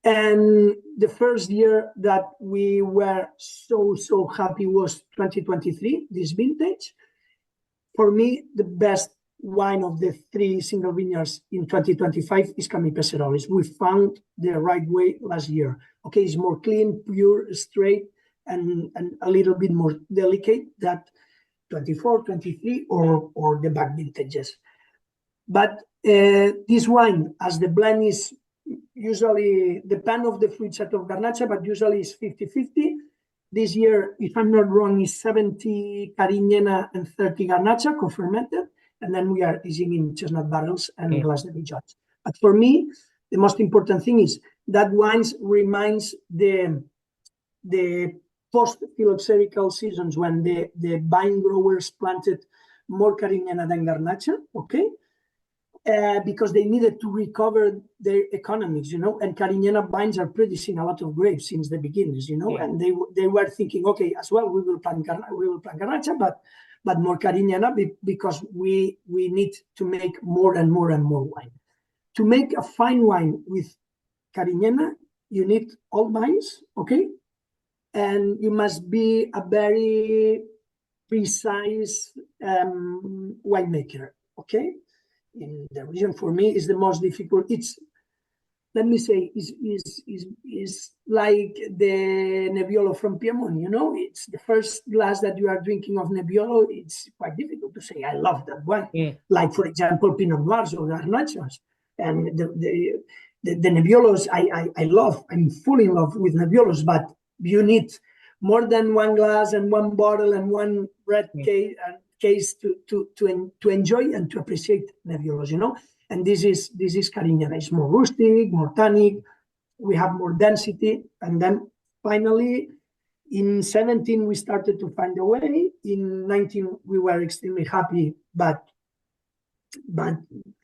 And the first year that we were so happy was 2023, this vintage. For me, the best wine of the 3 single vineyards in 2025 is Cami Pesseroles. We found the right way last year. Okay, it's more clean, pure, straight, and a little bit more delicate than 24, 23, or the back vintages. But this wine, as the blend is usually depend of the fruit set of Garnacha, but usually it's 50-50. This year, if I'm not wrong, is 70 Carignana and 30 Garnacha co-fermented, and then we are aging in chestnut barrels and glass de Brijot. But for me, the most important thing is that wines reminds the post-phylloxerical seasons when the vine growers planted more Carignana than Garnacha, okay? Because they needed to recover their economics, you know, and Carignana vines are producing a lot of grapes since the beginnings, you know, and they were thinking, okay, as well, we will plant Garnacha, but more Carignana because we need to make more and more wine. To make a fine wine with Carignana, you need old vines, okay? And you must be a very precise winemaker, okay? In the region, for me, is the most difficult. It's, let me say, is like the Nebbiolo from Piedmont, you know? It's the first glass that you are drinking of Nebbiolo. It's quite difficult to say, I love that wine. Like, for example, Pinot Noirs or Garnachas. And the Nebbiolos, I love. I'm fully in love with Nebbiolos, but you need more than one glass and one bottle and one red case to enjoy and to appreciate Nebbiolos, you know. And this is Carignana. It's more rustic, more tannic. We have more density, and then finally, in 17 we started to find a way. In 19 we were extremely happy, but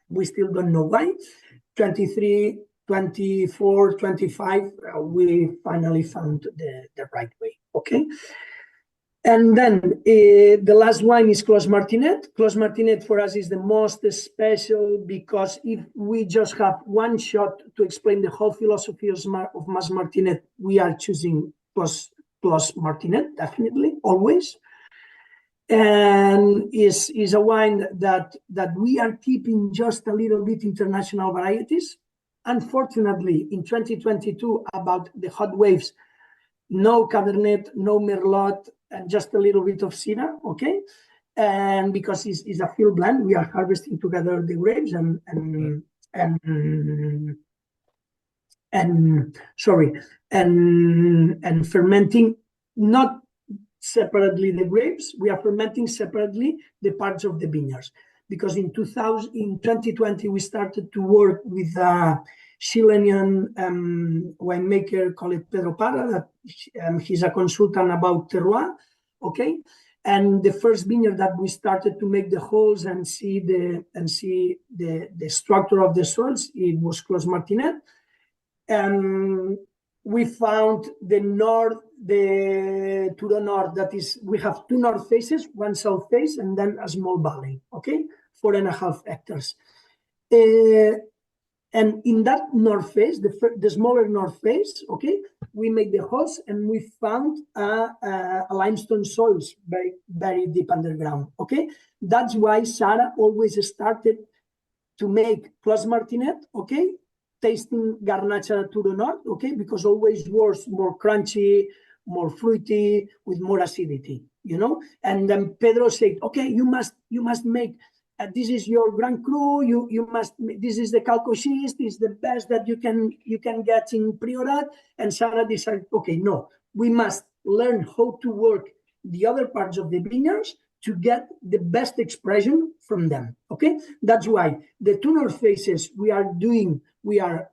we still don't know why. 23, 24, 25, we finally found the right way. Okay. And then the last wine is Clos Martinet. Clos Martinet for us is the most special because if we just have one shot to explain the whole philosophy of Mas Martinet, we are choosing Clos Martinet, definitely, always. And is a wine that we are keeping just a little bit international varieties. Unfortunately, in 2022, about the hot waves, no Cabernet, no Merlot, and just a little bit of Syrah, okay? And because it's a field blend, we are harvesting together the grapes and fermenting, not separately the grapes, we are fermenting separately the parts of the vineyards. Because in 2020, we started to work with a Chilean winemaker called Pedro Parra, that he's a consultant about terroir, okay? And the first vineyard that we started to make the holes and see the structure of the soils, it was Clos Martinet. we found the Turo North, that is, we have two north faces, one south face, and then a small valley, okay? 4.5 hectares. And in that north face, the smaller north face, okay, we made the holes and we found a limestone soils very, very deep underground, okay? That's why Sarah always started to make Clos Martinet, okay, tasting Garnacha Turo North, okay, because always was more crunchy, more fruity, with more acidity, you know? And then Pedro said, okay, you must make, this is your Grand Cru, you must, this is the Calcoschist, is the best that you can get in Priorat. And Sarah decided, okay, no, we must learn how to work the other parts of the vineyards to get the best expression from them, okay? That's why the two north faces we are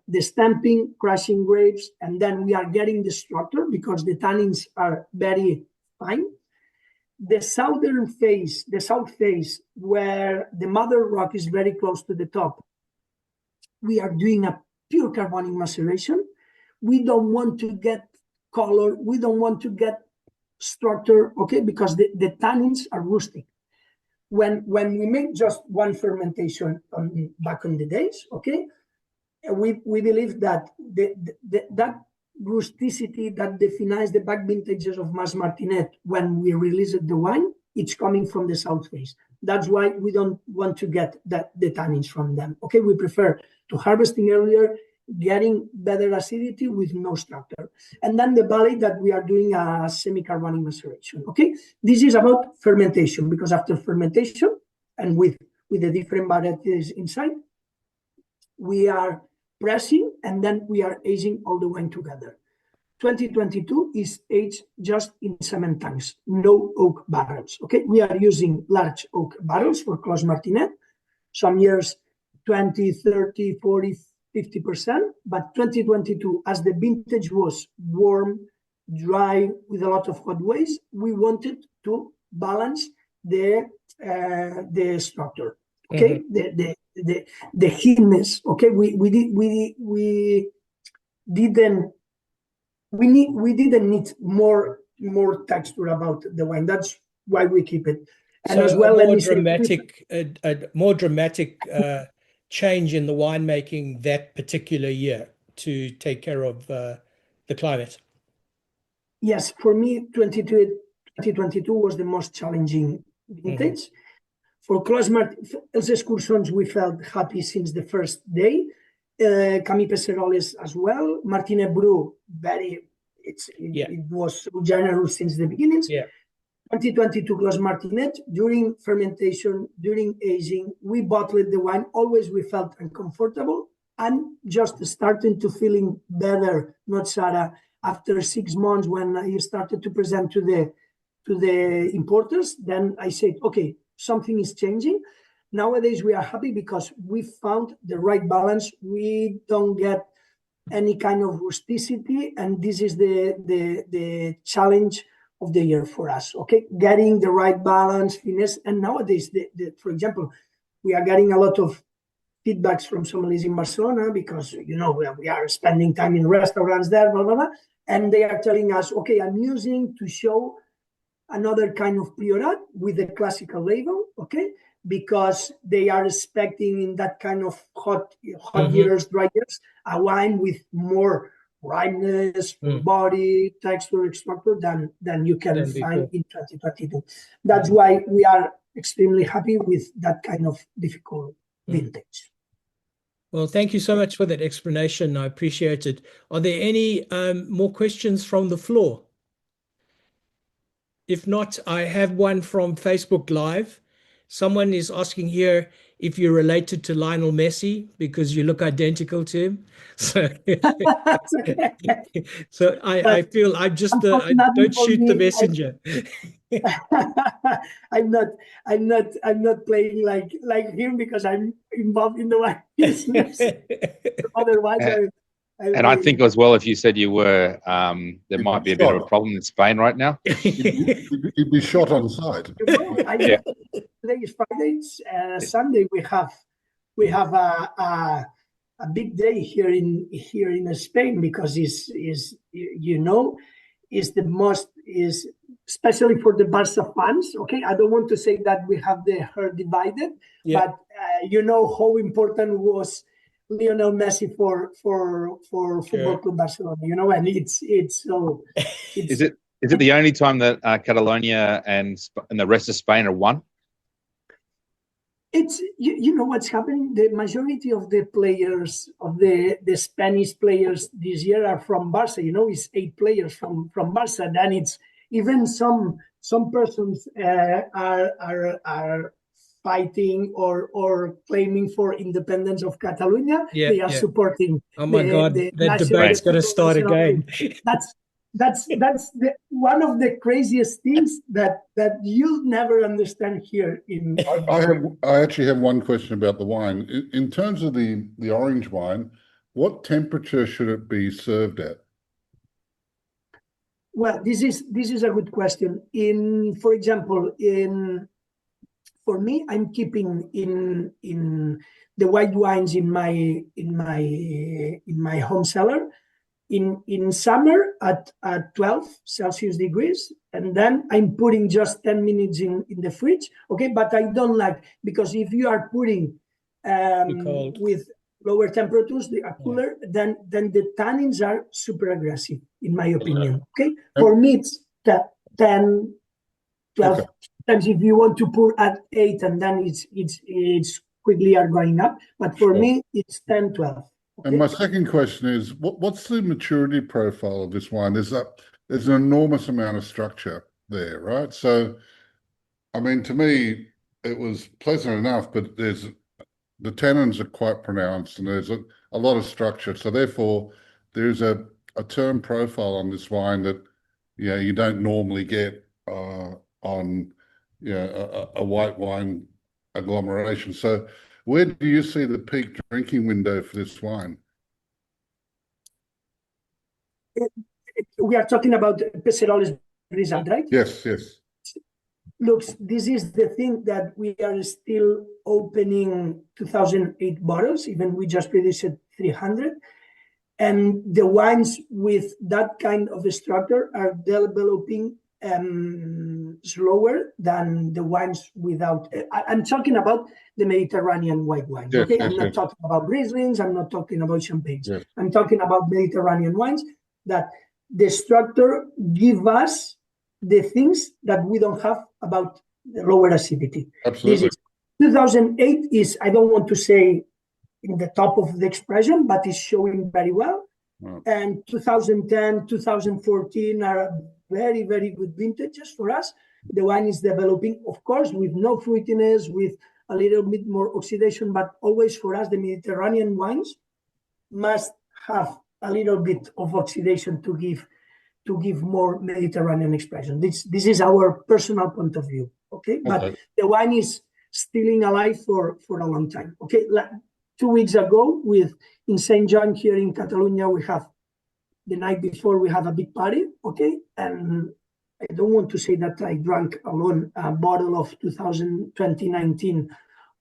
the stamping, crushing grapes, and then we are getting the structure because the tannins are very fine. The southern face, the south face, where the mother rock is very close to the top, we are doing a pure carbonic maceration. We don't want to get color, we don't want to get structure, okay, because the tannins are rustic. When we make just one fermentation back in the days, okay, we believe that that rusticity that defines the back vintages of Mas Martinet when we release the wine, it's coming from the south face. That's why we don't want to get the tannins from them. Okay, we prefer to harvesting earlier, getting better acidity with no structure. And then the valley that we are doing a semi-carbonic maceration. Okay, this is about fermentation, because after fermentation and with the different varieties inside, we are pressing and then we are aging all the wine together. 2022 is aged just in cement tanks, no oak barrels. Okay, we are using large oak barrels for Clos Martinet. Some years 20, 30, 40, 50%, but 2022, as the vintage was warm, dry, with a lot of hot waves, we wanted to balance the structure. Okay, the heatness. Okay, we didn't need more texture about the wine. That's why we keep it. And so as well, a more dramatic change in the winemaking that particular year to take care of the climate. Yes, for me, 2022 was the most challenging vintage. For Clos Els Escurcons, we felt happy since the first day. Cami Pesseroles as well. Martinet Bru, it was generous since the beginnings. Yeah. 2022 Clos Martinet, during fermentation, during aging, we bottled the wine. Always we felt uncomfortable and just starting to feeling better, not Sarah, after 6 months when I started to present to the importers. Then I said, okay, something is changing. Nowadays we are happy because we found the right balance. We don't get any kind of rusticity, and this is the challenge of the year for us. Okay, getting the right balance, finesse, and nowadays, for example, we are getting a lot of feedbacks from sommeliers in Barcelona because we are spending time in restaurants there, blah blah blah, and they are telling us, okay, I'm using to show another kind of Priorat with a classical label, okay, because they are expecting in that kind of hot years, dry years, a wine with more ripeness, body, texture, structure than you can find in 2022. That's why we are extremely happy with that kind of difficult vintage. Well, thank you so much for that explanation. I appreciate it. Are there any more questions from the floor? If not, I have one from Facebook Live. Someone is asking here if you're related to Lionel Messi because you look identical to him. So, I feel I just I don't shoot the messenger. I'm not playing like him because I'm involved in the wine business. Otherwise, I think as well, if you said you were, there might be a bit of a problem in Spain right now. You'd be shot on sight. Today is Friday. Sunday we have a big day here in Spain, because is the most, is especially for the Barca fans. Okay, I don't want to say that we have the herd divided, but you know how important was Lionel Messi for Football Club Barcelona. You know, and it's so. Is it the only time that Catalonia and the rest of Spain are won? It's you know what's happening. The majority of the players, of the Spanish players this year, are from Barca. You know, it's 8 players from Barca. Then it's even some persons are fighting or claiming for independence of Catalonia. They are supporting. Oh my God, that debate's going to start again. That's one of the craziest things that you'll never understand here in. I actually have one question about the wine. In terms of the orange wine, what temperature should it be served at? Well, this is a good question. For example, for me, I'm keeping in the white wines in my home cellar. In summer at 12 Celsius degrees, and then I'm putting just 10 minutes in the fridge. Okay, but I don't like, because if you are putting with lower temperatures, they are cooler, then the tannins are super aggressive, in my opinion. Okay, for me it's 10, 12. Okay. Sometimes if you want to pour at 8, and then it's quickly are going up, but for me it's 10, 12. Okay. And my second question is, what's the maturity profile of this wine? There's an enormous amount of structure there, right? So, I mean, to me, it was pleasant enough, but the tannins are quite pronounced, and there's a lot of structure. So therefore, there's a term profile on this wine that you don't normally get on a white wine agglomeration. So where do you see the peak drinking window for this wine? We are talking about Pesseroles Brisat, right? Yes. Look, this is the thing that we are still opening 2008 bottles, even we just produced 300. And the wines with that kind of a structure are developing slower than the wines without. I'm talking about the Mediterranean white wines. Yes, okay, yes, I'm not talking about Rieslings. I'm not talking about champagnes. Yes. I'm talking about Mediterranean wines that the structure give us the things that we don't have about the lower acidity. Absolutely. This is 2008 is, I don't want to say in the top of the expression, but it's showing very well. Wow. And 2010, 2014 are very, very good vintages for us. The wine is developing, of course, with no fruitiness, with a little bit more oxidation, but always for us, the Mediterranean wines must have a little bit of oxidation to give more Mediterranean expression. This is our personal point of view. Okay, but the wine is still alive for a long time. Okay, 2 weeks ago, in St. John here in Catalonia, we have the night before we have a big party. Okay, and I don't want to say that I drank alone a bottle of 2019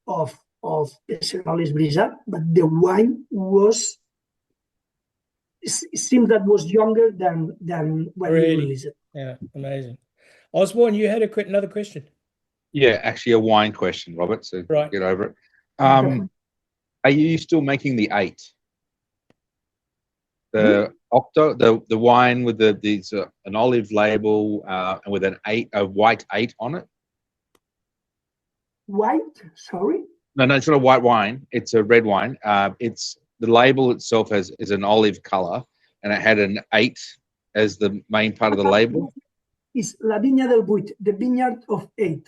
of Pesseroles Brisat, but the wine it seemed that was younger than when we released it. Yeah, amazing. Osborne, you had another question. Yeah, actually a wine question, Robert. So get over it. Are you still making the 8? The Octo, the wine with an olive label and with a white 8 on it? White? Sorry? No, it's not a white wine. It's a red wine. The label itself is an olive color, and it had an 8 as the main part of the label. It's La Viña del 8, the vineyard of 8.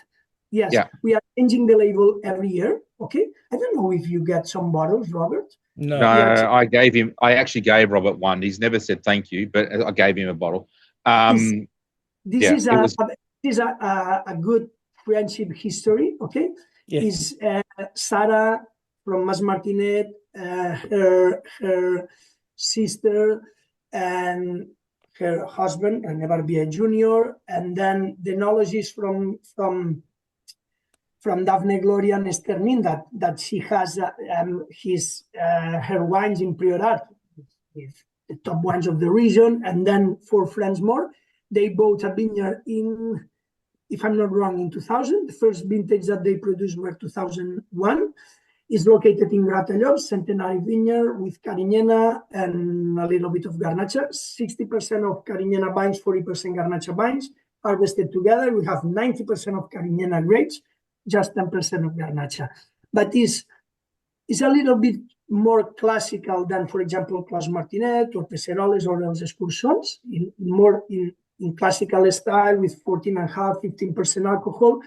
Yes, we are changing the label every year. Okay, I don't know if you get some bottles, Robert. No, I actually gave Robert one. He's never said thank you, but I gave him a bottle. This is a good friendship history. Okay, is Sarah from Martinet, her sister and her husband, and never be a junior, and then the knowledge is from from Daphne Gloria and Esternin that she has her wines in Priorat with the top wines of the region, and then 4 friends more. They bought a vineyard in, if I'm not wrong, in 2000. The first vintage that they produced were 2001. It's located in Gratallops, centenary vineyard with Carignana and a little bit of Garnacha. 60% of Carignana vines, 40% Garnacha vines harvested together. We have 90% of Carignana grapes, just 10% of Garnacha. But it's a little bit more classical than, for example, Clos Martinet or Pesseroles or Els Escurcons, more in classical style with 14.5%, 15% alcohol.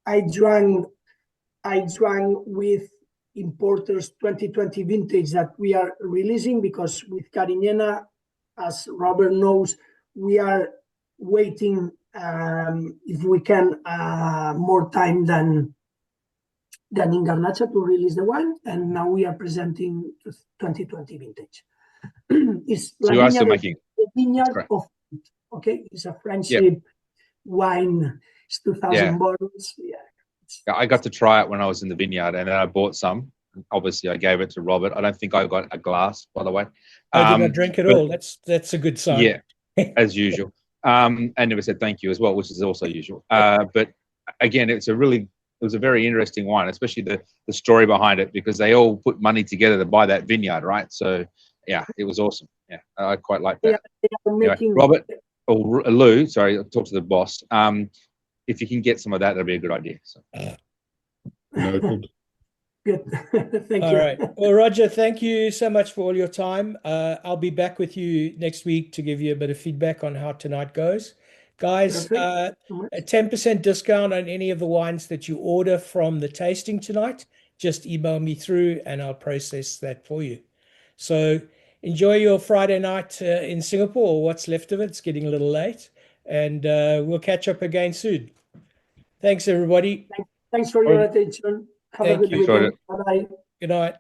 I drank with importers 2020 vintage that we are releasing, because with Carignana, as Robert knows, we are waiting, if we can, more time than in Garnacha to release the wine, and now we are presenting 2020 vintage. It's So you are still making the vineyard of, okay, it's a friendship wine. It's 2,000 bottles. Yeah. I got to try it when I was in the vineyard, and then I bought some. Obviously, I gave it to Robert. I don't think I got a glass, by the way. I did not drink it all. That's a good sign. Yeah, as usual. And never said thank you as well, which is also usual. But again, it was a very interesting wine, especially the story behind it, because they all put money together to buy that vineyard, right? So yeah, it was awesome. Yeah, I quite like that. Anyway, Robert or Lou, sorry, I'll talk to the boss. If you can get some of that, that'd be a good idea. So. Noted. Good. Thank you. All right. Well, Roger, thank you so much for all your time. I'll be back with you next week to give you a bit of feedback on how tonight goes. Guys, a 10% discount on any of the wines that you order from the tasting tonight. Just email me through and I'll process that for you. So enjoy your Friday night in Singapore, or what's left of it. It's getting a little late. And we'll catch up again soon. Thanks, everybody. Thanks for your attention. Have a good weekend. Bye-bye. Good night.